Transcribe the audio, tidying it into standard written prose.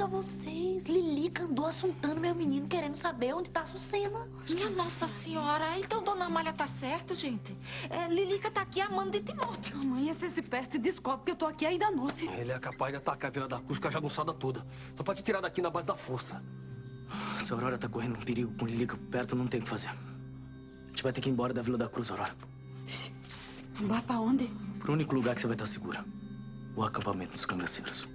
vocês. Lilica andou assuntando meu menino, querendo saber onde tá a Açucena. Minha Nossa Senhora, então Dona Amália tá certo, gente. Lilica tá aqui amando de Timóteo. Amanhã você se perde e descobre que eu tô aqui ainda à noite. Ele é capaz de atacar a Vila da Cruz com a jagunçada toda. Só pode tirar daqui na base da força. Se a Aurora tá correndo um perigo com Lilica por perto, não tem o que fazer. A gente vai ter que ir embora da Vila da Cruz, Aurora. Embora pra onde? Pro único lugar que você vai estar segura. O acampamento dos cangaceiros.